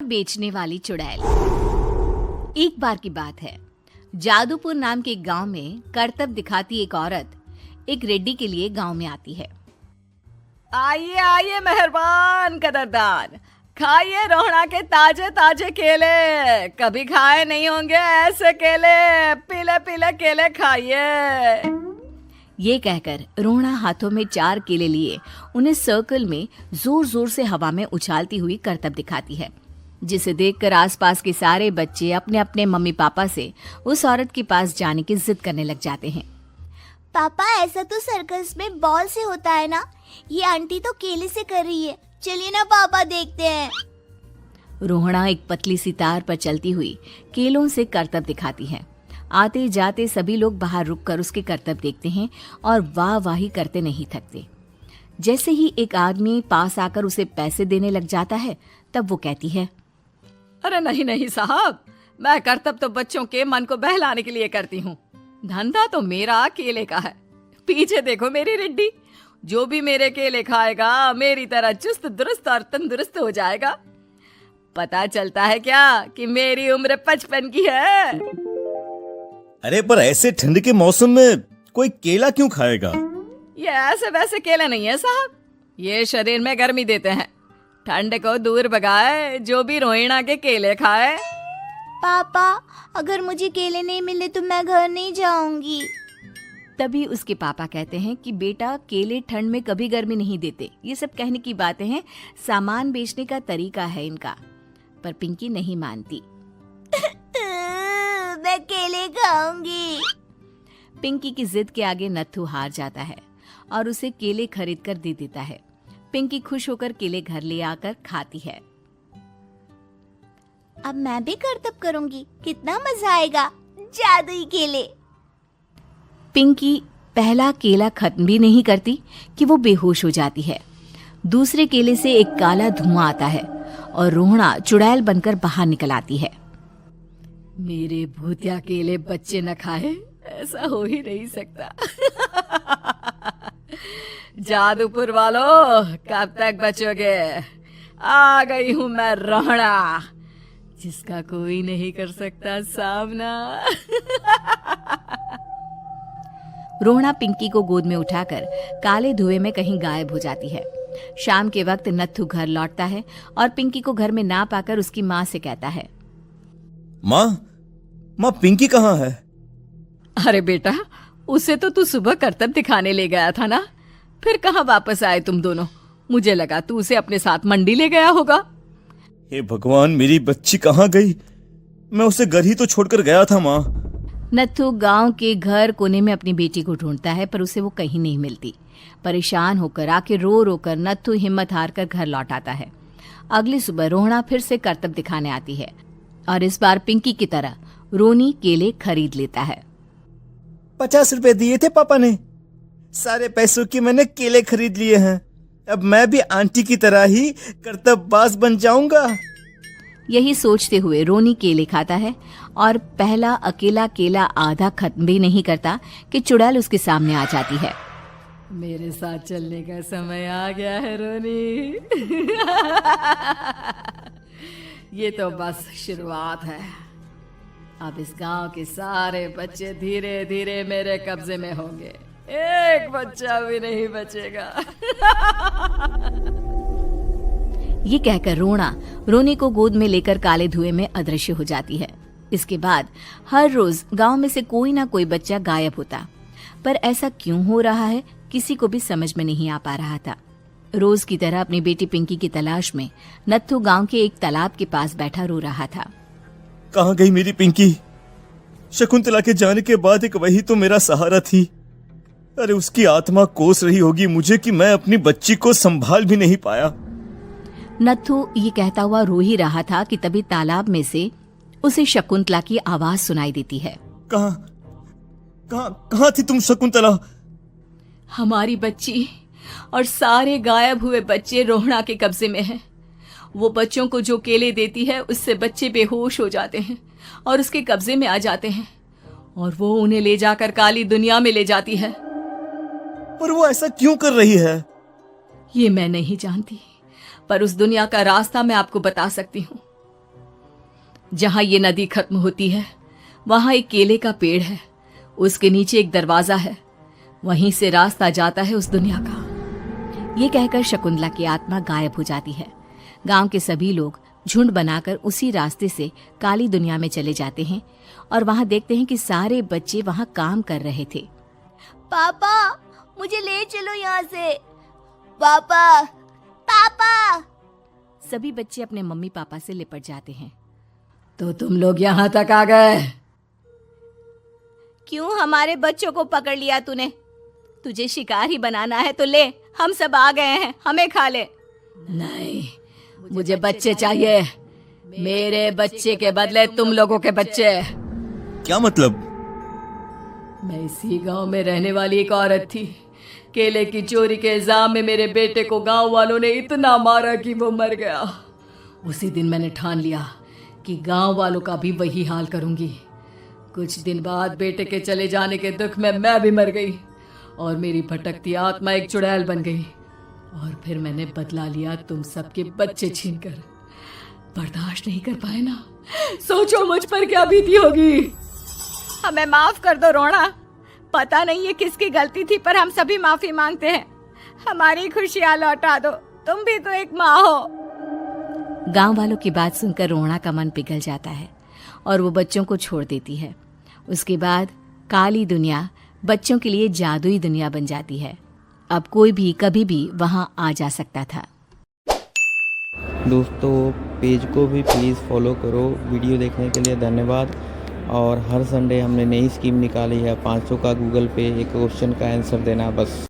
बेचने वाली चुड़ैल। एक बार की बात है, जादूपुर नाम के एक गांव में करतब दिखाती एक औरत एक रेड्डी के लिए गांव में आती है। आइए आइए मेहरबान कदरदान, खाइए रोहड़ा के ताजे ताजे केले। कभी खाए नहीं होंगे ऐसे केले, पीले पीले केले खाइए। ये कहकर रोहड़ा हाथों में 4 केले लिए उन्हें सर्कल में जोर जोर से हवा में उछालती हुई करतब दिखाती है, जिसे देखकर आसपास के सारे बच्चे अपने अपने मम्मी पापा से उस औरत के पास जाने की जिद करने लग जाते हैं। पापा, ऐसा तो सर्कस में बॉल से होता है ना, ये आंटी तो केले से कर रही है। चलिए ना पापा, देखते हैं। रोहड़ा एक पतली सी तार पर चलती हुई केलों से करतब दिखाती है। आते जाते सभी लोग बाहर रुककर उसके करतब देखते हैं और वाह वाही करते नहीं थकते। जैसे ही एक आदमी पास आकर उसे पैसे देने लग जाता है, तब वो कहती है, अरे नहीं नहीं साहब, मैं करतब तो बच्चों के मन को बहलाने के लिए करती हूँ। धंधा तो मेरा केले का है। पीछे देखो मेरी रेड्डी, जो भी मेरे केले खाएगा मेरी तरह चुस्त दुरुस्त और तंदुरुस्त हो जाएगा। पता चलता है क्या कि मेरी उम्र 55 की है। अरे पर ऐसे ठंड के मौसम में कोई केला क्यों खाएगा? ये ऐसे वैसे केले नहीं है साहब, ये शरीर में गर्मी देते हैं। ठंड को दूर भगाए जो भी रोहिणा के केले खाए। पापा, अगर मुझे केले नहीं मिले तो मैं घर नहीं जाऊंगी। तभी उसके पापा कहते हैं कि बेटा, केले ठंड में कभी गर्मी नहीं देते। ये सब कहने की बातें हैं, सामान बेचने का तरीका है इनका। पर पिंकी नहीं मानती। मैं केले खाऊंगी। पिंकी की जिद के आगे नत्थू हार जाता है और उसे केले खरीद कर दे देता है। पिंकी खुश होकर केले घर ले आकर खाती है। अब मैं भी करतब करूंगी, कितना मजा आएगा। जादुई केले। पिंकी पहला केला खत्म भी नहीं करती कि वो बेहोश हो जाती है। दूसरे केले से एक काला धुआं आता है और रोहड़ा चुड़ैल बनकर बाहर निकल आती है। मेरे भूतिया केले बच्चे न खाए, ऐसा हो ही नहीं सकता। जादूपुर वालों, कब तक बचोगे? आ गई हूं मैं रोहड़ा, जिसका कोई नहीं कर सकता सामना। रोहड़ा पिंकी को गोद में उठाकर काले धुएं में कहीं गायब हो जाती है। शाम के वक्त नत्थू घर लौटता है और पिंकी को घर में ना पाकर उसकी माँ से कहता है, माँ पिंकी कहाँ है? अरे बेटा, उसे तो तू सुबह करतब दिखाने ले गया था ना, फिर कहाँ वापस आए तुम दोनों? मुझे लगा तू उसे अपने साथ मंडी ले गया होगा। हे भगवान, मेरी बच्ची कहाँ गई? मैं उसे घर ही तो छोड़कर गया था माँ। नत्थू गांव के घर कोने में अपनी बेटी को ढूंढता है, पर उसे वो कहीं नहीं मिलती। परेशान होकर आखिर रो रो कर नत्थू हिम्मत हार कर घर लौट आता है। अगली सुबह रोहड़ा फिर से करतब दिखाने आती है और इस बार पिंकी की तरह रोनी केले खरीद लेता है। 50 रुपए दिए थे पापा ने, सारे पैसों की मैंने केले खरीद लिए हैं। अब मैं भी आंटी की तरह ही करतबबाज बन जाऊंगा। यही सोचते हुए रोनी केले खाता है और पहला अकेला केला आधा खत्म भी नहीं करता कि चुड़ैल उसके सामने आ जाती है। मेरे साथ चलने का समय आ गया है रोनी। ये तो बस शुरुआत है। अब इस गांव के सारे बच्चे धीरे धीरे मेरे कब्जे में होंगे, एक बच्चा भी नहीं बचेगा। ये कहकर रोना रोनी को गोद में लेकर काले धुएं में अदृश्य हो जाती है। इसके बाद हर रोज गांव में से कोई ना कोई बच्चा गायब होता, पर ऐसा क्यों हो रहा है किसी को भी समझ में नहीं आ पा रहा था। रोज की तरह अपनी बेटी पिंकी की तलाश में नत्थू गांव के एक तालाब के पास बैठा रो रहा था। कहाँ गई मेरी पिंकी? शकुंतला के जाने के बाद एक वही तो मेरा सहारा थी। अरे उसकी आत्मा कोस रही होगी मुझे कि मैं अपनी बच्ची को संभाल भी नहीं पाया। नत्थू ये कहता हुआ रो ही रहा था कि तभी तालाब में से उसे शकुंतला की आवाज सुनाई देती है। कहाँ थी तुम शकुंतला? हमारी बच्ची और सारे गायब हुए बच्चे रोहड़ा के कब्जे में हैं। वो बच्चों को जो केले देती है उससे बच्चे बेहोश हो जाते हैं और उसके कब्जे में आ जाते हैं और वो उन्हें ले जाकर काली दुनिया में ले जाती है। पर वो ऐसा क्यों कर रही है? ये मैं नहीं जानती, पर उस दुनिया का रास्ता मैं आपको बता सकती हूँ। जहां ये नदी खत्म होती है वहां एक केले का पेड़ है, उसके नीचे एक दरवाजा है, वहीं से रास्ता जाता है उस दुनिया का। ये कहकर शकुंतला की आत्मा गायब हो जाती है। गांव के सभी लोग झुंड बनाकर उसी रास्ते से काली दुनिया में चले जाते हैं और वहां देखते हैं कि सारे बच्चे वहां काम कर रहे थे। पापा मुझे ले चलो यहाँ से। पापा पापा। सभी बच्चे अपने मम्मी पापा से लिपट जाते हैं। तो तुम लोग यहां तक आ गए? क्यों हमारे बच्चों को पकड़ लिया तूने? तुझे शिकार ही बनाना है तो ले, हम सब आ गए हैं, हमें खा ले। नहीं, मुझे बच्चे चाहिए। मेरे बच्चे के बदले तुम लोगों के बच्चे। क्या मतलब? मैं इसी गांव में रहने वाली एक औरत थी। केले की चोरी के इल्जाम में मेरे बेटे को गांव वालों ने इतना मारा कि वो मर गया। उसी दिन मैंने ठान लिया कि गांव वालों का भी वही हाल करूंगी। कुछ दिन बाद बेटे के चले जाने के दुख में मैं भी मर गई और मेरी भटकती आत्मा एक चुड़ैल बन गई। और फिर मैंने बदला लिया तुम सबके बच्चे छीनकर। बर्दाश्त नहीं कर पाए ना? सोचो मुझ पर क्या बीती होगी। हमें माफ कर दो रोना। पता नहीं ये किसकी गलती थी, पर हम सभी माफी मांगते हैं। हमारी खुशियां लौटा दो, तुम भी तो एक माँ हो। गांव वालों की बात सुनकर रोना का मन पिघल जाता है और वो बच्चों को छोड़ देती है। उसके बाद काली दुनिया बच्चों के लिए जादुई दुनिया बन जाती है। अब कोई भी कभी भी वहां आ जा सकता था। दोस्तों पेज को भी प्लीज़ फॉलो करो। वीडियो देखने के लिए धन्यवाद। और हर संडे हमने नई स्कीम निकाली है 500 का गूगल पे, एक क्वेश्चन का आंसर देना बस।